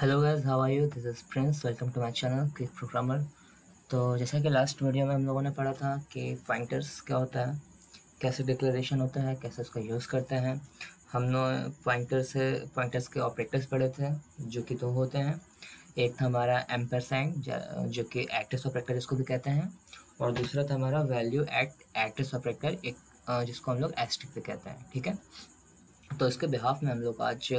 Hello guys, how are you? This is Prince. Welcome to my channel Quick Programmer. तो जैसा कि last video में हम लोगों ने पढ़ा था कि पॉइंटर्स क्या होता है, कैसे डिक्लेरेशन होता है, कैसे उसका यूज़ करते हैं। हमने पॉइंटर्स के ऑपरेटर्स पढ़े थे, जो कि दो होते हैं। एक था हमारा एम्परसैंड, जो कि एक्ट्रेस ऑपरेटर इसको भी कहते हैं, और दूसरा था हमारा वैल्यू एट एक्ट्रेस ऑपरेटर, एक जिसको हम लोग एस्ट्रिक भी कहते हैं। ठीक है, तो इसके बिहाफ में हम लोग आज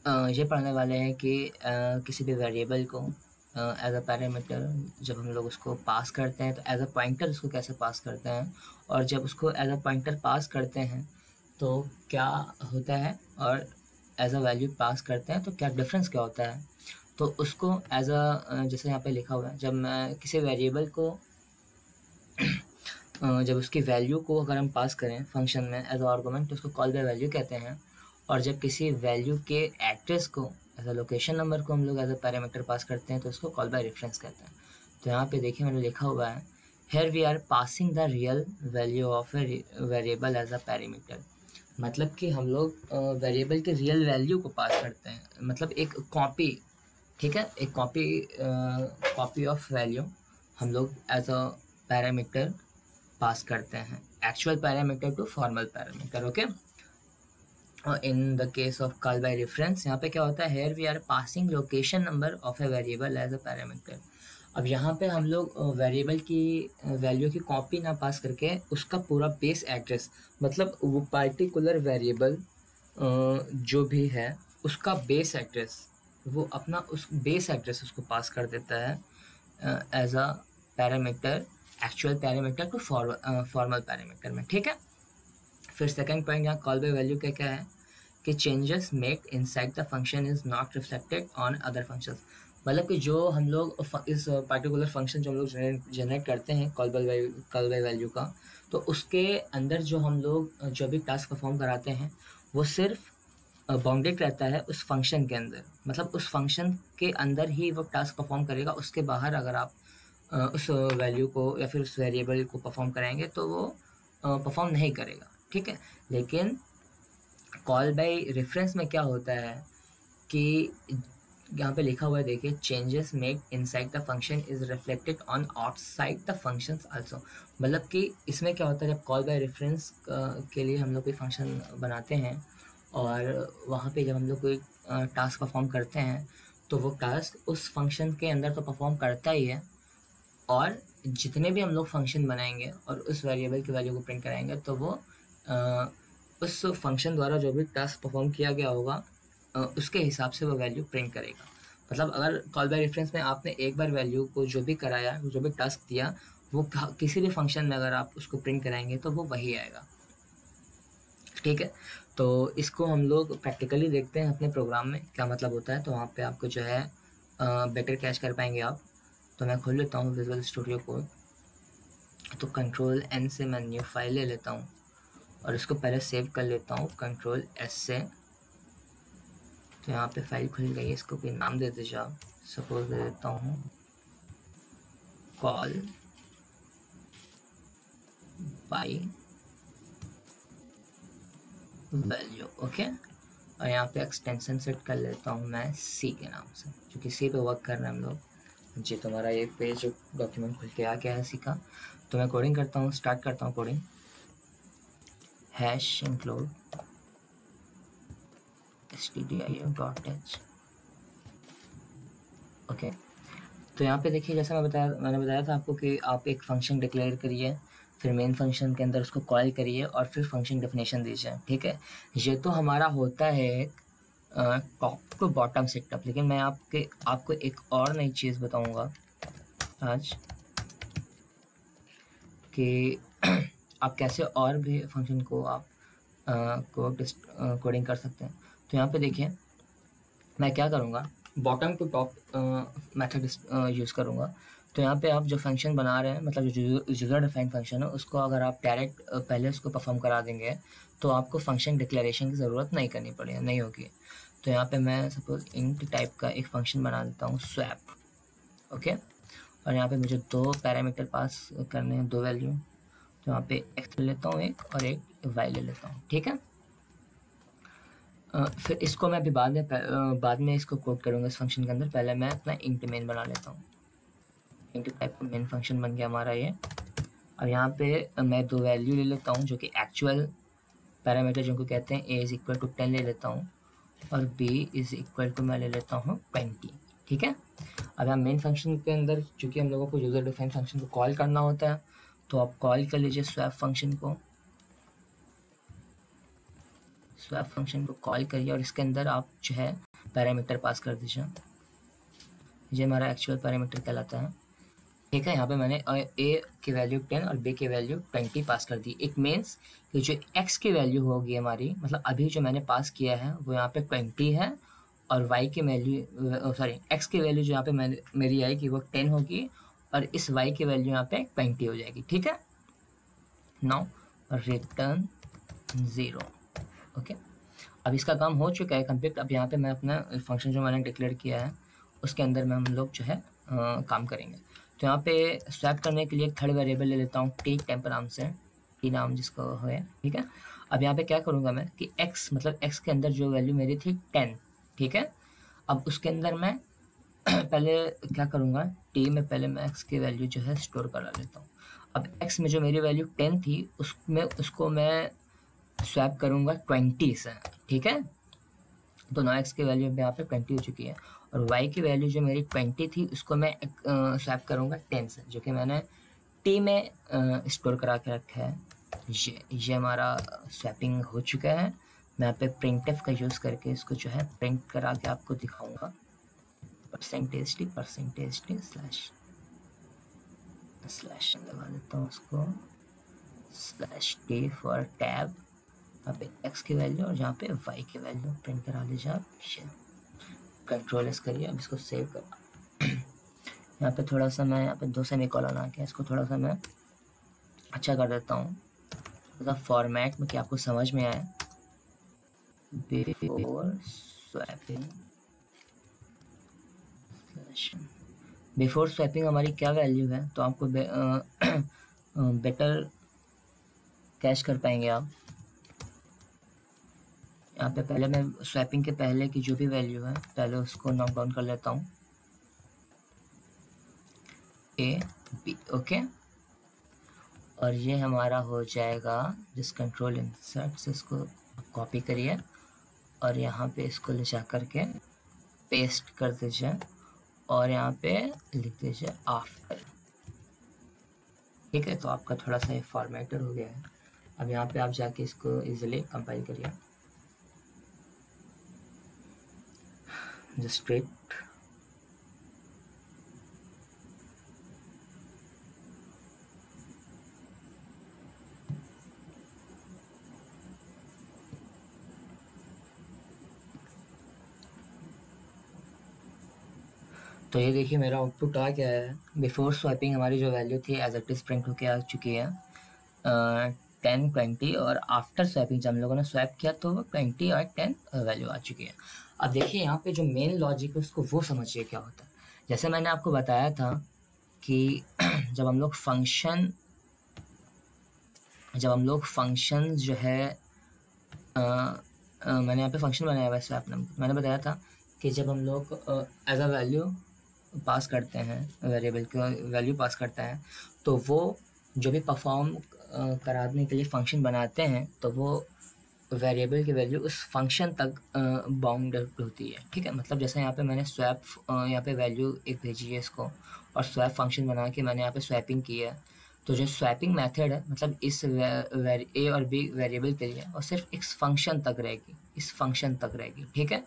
ये पढ़ने वाले हैं कि किसी भी वेरिएबल को एज अ पैरामीटर जब हम लोग उसको पास करते हैं तो एज अ पॉइंटर उसको कैसे पास करते हैं, और जब उसको एज अ पॉइंटर पास करते हैं तो क्या होता है, और एज अ वैल्यू पास करते हैं तो क्या डिफरेंस क्या होता है। तो उसको एज अ जैसे यहाँ पे लिखा हुआ है, जब मैं किसी वेरिएबल को जब उसकी वैल्यू को अगर हम पास करें फंक्शन में एज आर्गुमेंट तो उसको कॉल बाय वैल्यू कहते हैं। और जब किसी वैल्यू के एड्रेस को एज अ लोकेशन नंबर को हम लोग एज अ पैरामीटर पास करते हैं तो उसको कॉल बाय रेफरेंस कहते हैं। तो यहाँ पे देखिए मैंने लिखा हुआ है, here we are passing the real value of a variable as a parameter. मतलब कि हम लोग वेरिएबल के रियल वैल्यू को पास करते हैं, मतलब एक कॉपी। ठीक है, एक कॉपी ऑफ वैल्यू हम लोग एज अ पैरामीटर पास करते हैं, actual parameter to formal parameter. Okay, और in the case of call by reference यहाँ पे क्या होता है, here we are passing location number of a variable as a parameter. अब यहाँ पे हम लोग वेरिएबल की वैल्यू की कॉपी ना पास करके उसका पूरा बेस एड्रेस, मतलब वो पार्टिकुलर वेरिएबल जो भी है उसका बेस एड्रेस, वो अपना उस बेस एड्रेस उसको पास कर देता है as a parameter, actual parameter to formal parameter में। ठीक है, फिर सेकंड पॉइंट यहाँ कॉल बाय वैल्यू का क्या है कि changes made inside the function is not reflected on other functions. मतलब कि जो हम लोग इस पार्टिकुलर फंक्शन जो हम लोग जनरेट करते हैं कॉल बाय वैल्यू का, तो उसके अंदर जो हम लोग जो भी टास्क परफॉर्म कराते हैं वो सिर्फ बाउंडेड रहता है उस फंक्शन के अंदर, मतलब उस फंक्शन के अंदर ही वो टास्क परफॉर्म करेगा। उसके बाहर अगर आप उस वैल्यू को या फिर उस वेरिएबल को परफॉर्म कराएंगे तो वो परफॉर्म नहीं करेगा। ठीक है, लेकिन कॉल बाय रेफरेंस में क्या होता है कि यहाँ पे लिखा हुआ है, देखिए, changes made inside the function is reflected on outside the functions also. मतलब कि इसमें क्या होता है, जब कॉल बाय रेफरेंस के लिए हम लोग कोई फंक्शन बनाते हैं और वहाँ पे जब हम लोग कोई टास्क परफॉर्म करते हैं तो वो टास्क उस फंक्शन के अंदर तो परफॉर्म करता ही है, और जितने भी हम लोग फंक्शन बनाएंगे और उस वेरिएबल की वैल्यू को प्रिंट कराएंगे तो वो उस फंक्शन द्वारा जो भी टास्क परफॉर्म किया गया होगा उसके हिसाब से वो वैल्यू प्रिंट करेगा। मतलब अगर कॉल बाय रेफरेंस में आपने एक बार वैल्यू को जो भी कराया, जो भी टास्क दिया, वो किसी भी फंक्शन में अगर आप उसको प्रिंट कराएंगे तो वो वही आएगा। ठीक है, तो इसको हम लोग प्रैक्टिकली देखते हैं अपने प्रोग्राम में क्या मतलब होता है, तो वहाँ पे आपको जो है बेटर कैच कर पाएंगे आप। तो मैं खोल लेता हूँ विजुअल स्टूडियो कोड, तो कंट्रोल एन से मैं न्यू फाइल ले लेता हूँ और इसको पहले सेव कर लेता हूँ कंट्रोल एस से। तो यहाँ पे फाइल खुल गई है, इसको कोई नाम दे दीजिए आप, सपोज दे देता हूँ कॉल बाय वैल्यू। ओके, और यहाँ पे एक्सटेंशन सेट कर लेता हूँ मैं सी के नाम से, क्योंकि सी पे वर्क कर रहे हैं हम लोग। जी, तुम्हारा ये पेज डॉक्यूमेंट खुल के आ गया है सी का। तो मैं कोडिंग करता हूँ, स्टार्ट करता हूँ coding. Hash include stdio.h। Okay, तो यहाँ पे देखिए, जैसा मैंने बताया था आपको कि आप एक फंक्शन डिक्लेयर करिए, फिर मेन फंक्शन के अंदर उसको कॉल करिए और फिर फंक्शन डेफिनेशन दीजिए। ठीक है, ये तो हमारा होता है टॉप टू बॉटम सेटअप। लेकिन मैं आपको एक और नई चीज़ बताऊंगा आज कि आप कैसे और भी फंक्शन को आप कोडिंग कर सकते हैं। तो यहाँ पे देखिए, मैं क्या करूँगा, bottom to top method use करूँगा। तो यहाँ पे आप जो फंक्शन बना रहे हैं, मतलब जो यूज़र डिफाइंड फंक्शन है, उसको अगर आप डायरेक्ट पहले उसको परफॉर्म करा देंगे तो आपको फंक्शन डिक्लेरेशन की ज़रूरत नहीं होगी। तो यहाँ पे मैं सपोज इंट टाइप का एक फंक्शन बना देता हूँ स्वैप। ओके, और यहाँ पे मुझे दो पैरामीटर पास करने हैं, दो वैल्यू। तो यहाँ पे एक्स ले लेता हूँ एक, और एक वाई ले लेता हूँ। ठीक है, फिर इसको मैं अभी बाद में इसको कोड करूँगा इस फंक्शन के अंदर। पहले मैं अपना इंट मेन बना लेता हूँ। इंट टाइप का मेन फंक्शन बन गया हमारा ये। अब यहाँ पे मैं 2 वैल्यू ले लेता हूँ जो कि एक्चुअल पैरामीटर जिनको कहते हैं a इज इक्वल टू 10 ले लेता हूँ और b इज इक्वल टू मैं ले लेता हूँ 20। ठीक है। अब यहाँ मेन फंक्शन के अंदर चूँकि हम लोगों को यूजर डिफाइन फंक्शन को कॉल करना होता है, तो आप कॉल कर लीजिए स्वैप फंक्शन को। स्वैप फंक्शन को कॉल करिए और इसके अंदर आप जो है पैरामीटर पास कर दीजिए। ये हमारा एक्चुअल पैरामीटर कहलाता है। ठीक है। यहाँ पे मैंने a की वैल्यू 10 और b की वैल्यू 20 पास कर दी। इट मीन्स कि जो x की वैल्यू होगी हमारी, मतलब अभी जो मैंने पास किया है वो यहाँ पे 20 है, और y की वैल्यू x की वैल्यू जो यहाँ पे मेरी आएगी वो 10 होगी, और इस y की वैल्यू यहाँ पे 20 हो जाएगी। ठीक है। Now return 0। ओके। अब इसका काम हो चुका है कंप्लीट। अब यहाँ पे मैं अपना फंक्शन जो मैंने डिक्लेयर किया है उसके अंदर में हम लोग जो है काम करेंगे। तो यहाँ पे स्वैप करने के लिए एक थर्ड वेरिएबल ले लेता हूँ टी टेम्प नाम से, टी नाम जिसको है। ठीक है। अब यहाँ पे क्या करूँगा मैं कि x मतलब x के अंदर जो वैल्यू मेरी थी 10। ठीक है। अब उसके अंदर मैं पहले क्या करूँगा, टी में पहले मैं x की वैल्यू जो है स्टोर करा लेता हूँ। अब x में जो मेरी वैल्यू 10 थी उसको मैं स्वैप करूँगा 20 से। ठीक है। तो 9x की वैल्यू यहाँ पे 20 हो चुकी है, और y की वैल्यू जो मेरी 20 थी उसको मैं स्वैप करूँगा 10 से, जो कि मैंने t में स्टोर करा के रखा है। ये हमारा स्वैपिंग हो चुका है। मैं यहाँ पे printf का यूज़ करके इसको जो है प्रिंट करा के आपको दिखाऊंगा। %t स्लैश लगा देता हूँ उसको, /t फॉर टैब, यहाँ पे x की वैल्यू और यहाँ पे y की वैल्यू प्रिंट करा लीजिए आप। कंट्रोल एस करिए। अब इसको सेव कर यहाँ पे थोड़ा सा मैं यहाँ पे 2 सेमीकोलन आ गया, इसको थोड़ा सा मैं अच्छा कर देता हूँ थोड़ा फॉर्मेट में कि आपको समझ में आए। बिफोर स्वैपिंग हमारी क्या वैल्यू है, तो आपको बेटर कैश कर पाएंगे आप। यहाँ पे पहले मैं स्वैपिंग के पहले की जो भी वैल्यू है पहले उसको नोट डाउन कर लेता हूँ, a b। ओके। और ये हमारा हो जाएगा जिस कंट्रोल इंसर्ट से इसको कॉपी करिए और यहाँ पे इसको ले जा करके पेस्ट कर दीजिए और यहाँ पे लिख दीजिए आफ्टर। ठीक है। तो आपका थोड़ा सा फॉर्मेटेड हो गया है। अब यहाँ पे आप जाके इसको इजीली कंपाइल करिए। Just wait. तो ये देखिए मेरा आउटपुट आ गया है। बिफोर स्वैपिंग हमारी जो वैल्यू थी एज इट इज प्रिंट होके आ चुकी है 10 20, और आफ्टर स्वैपिंग जब हम लोगों ने स्वैप किया तो 20 और 10 वैल्यू आ चुकी है। अब देखिए यहाँ पे जो मेन लॉजिक है उसको वो समझिए क्या होता है। जैसे मैंने आपको बताया था कि जब हम लोग फंक्शन जो है मैंने यहाँ पे फंक्शन बनाया हुआ है स्वैप नंबर। मैंने बताया था कि जब हम लोग एज अ वैल्यू पास करते हैं, वेरिएबल का वैल्यू पास करता है, तो वो जो भी परफॉर्म कराने के लिए फंक्शन बनाते हैं तो वो वेरिएबल की वैल्यू उस फंक्शन तक बाउंडेड होती है। ठीक है। मतलब जैसे यहाँ पे मैंने स्वैप यहाँ पे वैल्यू एक भेजी है इसको, और स्वैप फंक्शन बना के मैंने यहाँ पे स्वैपिंग की है। तो जो स्वैपिंग मेथड है मतलब इस ए और बी वेरिएबल के लिए और सिर्फ इस फंक्शन तक रहेगी, इस फंक्शन तक रहेगी। ठीक है।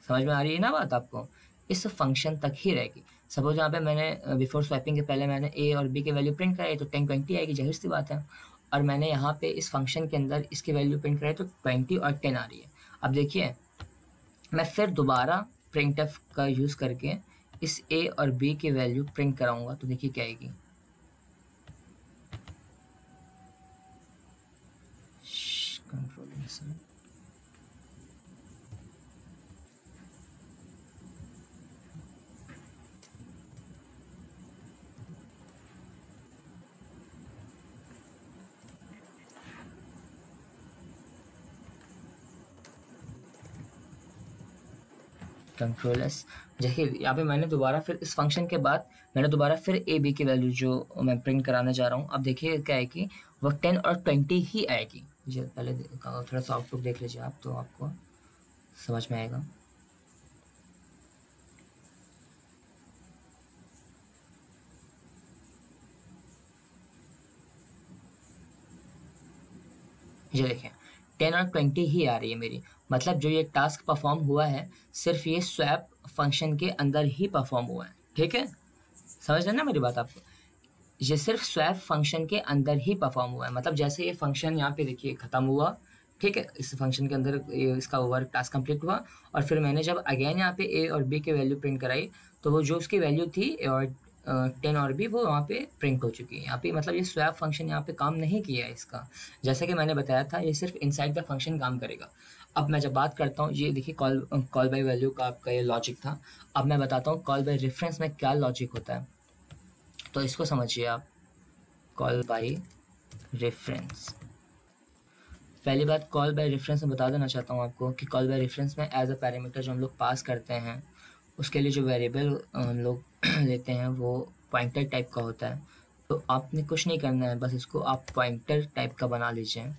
समझ में आ रही है ना बात आपको? इस फंक्शन तक ही रहेगी। सपोज यहाँ पे मैंने बिफोर स्वैपिंग के पहले मैंने ए और बी की वैल्यू प्रिंट कराई तो 10 20 आएगी, जाहिर सी बात है। और मैंने यहाँ पे इस फंक्शन के अंदर इसकी वैल्यू प्रिंट कराई तो 20 और 10 आ रही है। अब देखिए मैं फिर दोबारा printf का यूज़ करके इस a और b की वैल्यू प्रिंट कराऊंगा तो देखिए क्या आएगी। Control insert, control S. देखिए यहाँ पे मैंने दोबारा फिर इस फंक्शन के बाद मैंने दोबारा फिर ए बी की वैल्यू जो मैं प्रिंट कराना चाह रहा हूँ, अब देखिए क्या है कि वो 10 और 20 ही आएगी। ये पहले थोड़ा सा आउटपुट देख लीजिए आप, तो आपको समझ में आएगा। ये देखिए 10 और 20 ही आ रही है मेरी, मतलब जो ये टास्क परफॉर्म हुआ है सिर्फ ये स्वैप फंक्शन के अंदर ही परफॉर्म हुआ है। ठीक है, समझ रहे ना मेरी बात आपको? ये सिर्फ स्वैप फंक्शन के अंदर ही परफॉर्म हुआ है, मतलब जैसे ये फंक्शन यहाँ पे देखिए खत्म हुआ, ठीक है, इस फंक्शन के अंदर इसका ओवर टास्क कंप्लीट हुआ, और फिर मैंने जब अगेन यहाँ पे ए और बी की वैल्यू प्रिंट कराई तो वो जो उसकी वैल्यू थी और 10 और बी वो वहाँ पे प्रिंट हो चुकी है। यहाँ पे मतलब ये स्वैप फंक्शन यहाँ पे काम नहीं किया है इसका, जैसा कि मैंने बताया था ये सिर्फ इनसाइड द फंक्शन काम करेगा। अब मैं जब बात करता हूँ, ये देखिए कॉल बाय वैल्यू का आपका ये लॉजिक था। अब मैं बताता हूँ कॉल बाय रेफरेंस में क्या लॉजिक होता है, तो इसको समझिए आप। कॉल बाय रेफरेंस, पहली बात कॉल बाय रेफरेंस में बता देना चाहता हूँ आपको कि कॉल बाय रेफरेंस में एज अ पैरामीटर जो हम लोग पास करते हैं उसके लिए जो वेरिएबल हम लोग लेते हैं वो पॉइंटर टाइप का होता है। तो आपने कुछ नहीं करना है, बस इसको आप पॉइंटर टाइप का बना लीजिए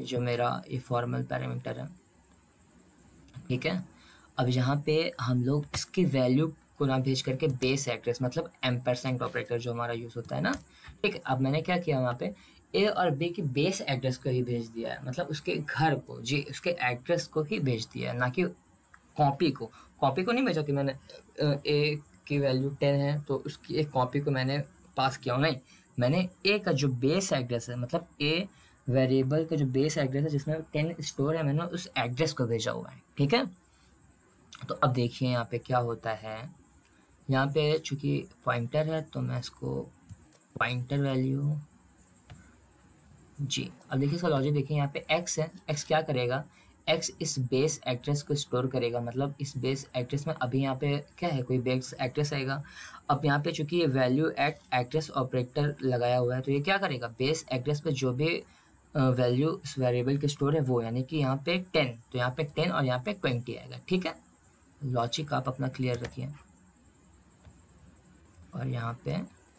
जो मेरा ये फॉर्मल पैरामीटर है। ठीक है, अब यहाँ पे हम लोग इसकी वैल्यू को ना भेज करके बेस एड्रेस मतलब एम्परसेंट ऑपरेटर जो हमारा यूज़ होता है ना, ठीक है। अब मैंने क्या किया वहाँ पे ए और बी की बेस एड्रेस को ही भेज दिया है, मतलब उसके घर को, जी उसके एड्रेस को ही भेज दिया है, ना कि कॉपी को नहीं भेजा कि मैंने ए की वैल्यू 10 है तो उसकी एक कॉपी को मैंने पास किया, नहीं, मैंने ए का जो बेस एड्रेस है मतलब ए वेरिएबल का जो बेस एड्रेस है जिसमें 10 स्टोर है मैंने उस एड्रेस को भेजा हुआ है। ठीक है, तो अब देखिए यहाँ पे क्या होता है, यहाँ पे चूंकि पॉइंटर है तो मैं इसको पॉइंटर वैल्यू, जी अब देखिए इसका लॉजिक देखिए, यहाँ पे x है, x क्या करेगा, x इस बेस एड्रेस को स्टोर करेगा, मतलब इस बेस एड्रेस में अभी यहाँ पे क्या है कोई बेस एड्रेस आएगा। अब यहाँ पे चूंकि ये वैल्यू एट एड्रेस ऑपरेटर लगाया हुआ है तो ये क्या करेगा, बेस एड्रेस पे जो भी वैल्यू इस वेरिएबल के स्टोर है वो, यानी कि यहाँ पे 10 तो यहाँ पे 10 और यहाँ पे 20 आएगा। ठीक है, लॉजिक आप अपना क्लियर रखिए, और यहाँ पे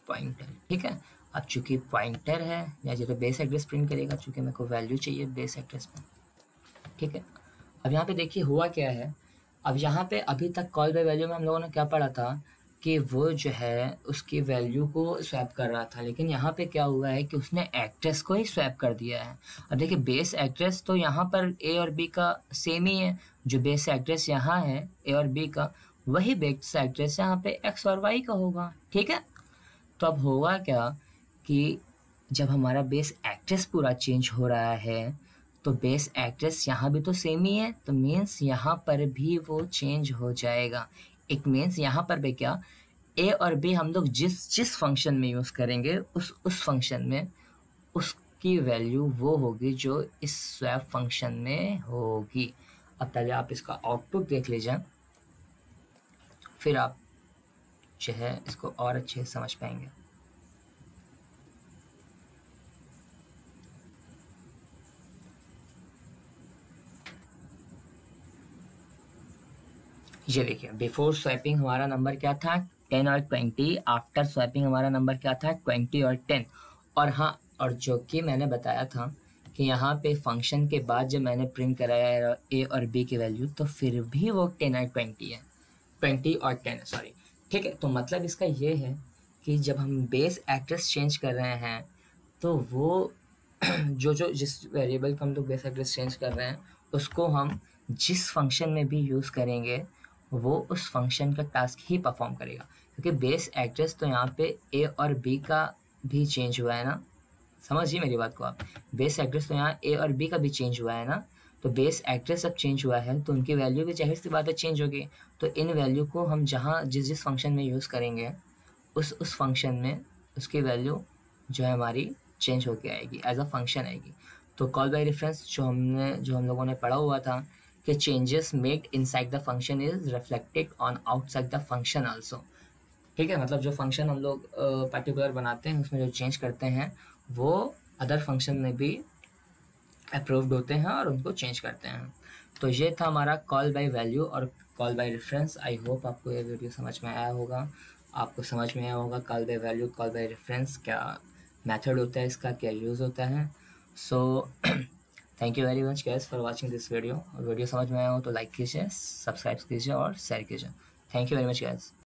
पॉइंटर। ठीक है, अब चूंकि पॉइंटर है या जो तो बेस एड्रेस प्रिंट करेगा, चूंकि मेरे को वैल्यू चाहिए बेस एड्रेस में। ठीक है, अब यहाँ पे देखिए हुआ क्या है, अब यहाँ पे अभी तक कॉल बाय वैल्यू में हम लोगों ने क्या पढ़ा था कि वो जो है उसकी वैल्यू को स्वैप कर रहा था, लेकिन यहाँ पे क्या हुआ है कि उसने एड्रेस को ही स्वैप कर दिया है। अब देखिए बेस एड्रेस तो यहाँ पर ए और बी का सेम ही है, जो बेस एड्रेस यहाँ है ए और बी का वही बेस एड्रेस यहाँ पे एक्स और वाई का होगा। ठीक है, तो अब होगा क्या कि जब हमारा बेस एड्रेस पूरा चेंज हो रहा है तो बेस एड्रेस यहाँ भी तो सेम ही है, तो मीन्स यहाँ पर भी वो चेंज हो जाएगा। इट मीन्स यहाँ पर भी क्या, ए और बी हम लोग जिस फंक्शन में यूज़ करेंगे उस फंक्शन में उसकी वैल्यू वो होगी जो इस स्वैप फंक्शन में होगी। अब पहले आप इसका आउटपुट देख लीजिए, फिर आप जो है इसको और अच्छे से समझ पाएंगे। ये देखिए बिफोर स्वैपिंग हमारा नंबर क्या था 10 और 20, आफ्टर स्वैपिंग हमारा नंबर क्या था 20 और 10। और हाँ, और जो कि मैंने बताया था कि यहाँ पे फंक्शन के बाद जब मैंने प्रिंट कराया ए और बी की वैल्यू तो फिर भी वो 10 और 20 है, 20 और 10 सॉरी। ठीक है, तो मतलब इसका ये है कि जब हम बेस एड्रेस चेंज कर रहे हैं तो वो जिस वेरिएबल का हम लोग बेस एड्रेस चेंज कर रहे हैं उसको हम जिस फंक्शन में भी यूज़ करेंगे वो उस फंक्शन का टास्क ही परफॉर्म करेगा, क्योंकि बेस एड्रेस तो यहाँ पे ए और बी का भी चेंज हुआ है ना, समझिए मेरी बात को आप। बेस एड्रेस तो यहाँ ए और बी का भी चेंज हुआ है ना, तो बेस एड्रेस जब चेंज हुआ है तो उनकी वैल्यू भी जाहिर सी बात है चेंज होगी। तो इन वैल्यू को हम जहाँ जिस फंक्शन में यूज़ करेंगे उस फंक्शन में उसकी वैल्यू जो है हमारी चेंज होके आएगी, एज अ फंक्शन आएगी। तो कॉल बाय रेफरेंस जो हम लोगों ने पढ़ा हुआ था कि changes made inside the function is reflected on outside the function also. ठीक है, मतलब जो फंक्शन हम लोग पर्टिकुलर बनाते हैं उसमें जो चेंज करते हैं वो अदर फंक्शन में भी अप्रूव्ड होते हैं और उनको चेंज करते हैं। तो ये था हमारा कॉल बाय वैल्यू, और call by reference. I hope आपको ये वीडियो समझ में आया होगा, आपको समझ में आया होगा call by value, call by reference क्या मेथड होता है, इसका क्या यूज़ होता है। So thank you very much guys for watching this video. Video समझ में आया हो तो लाइक कीजिए, सब्सक्राइब कीजिए और शेयर कीजिए। Thank you very much guys.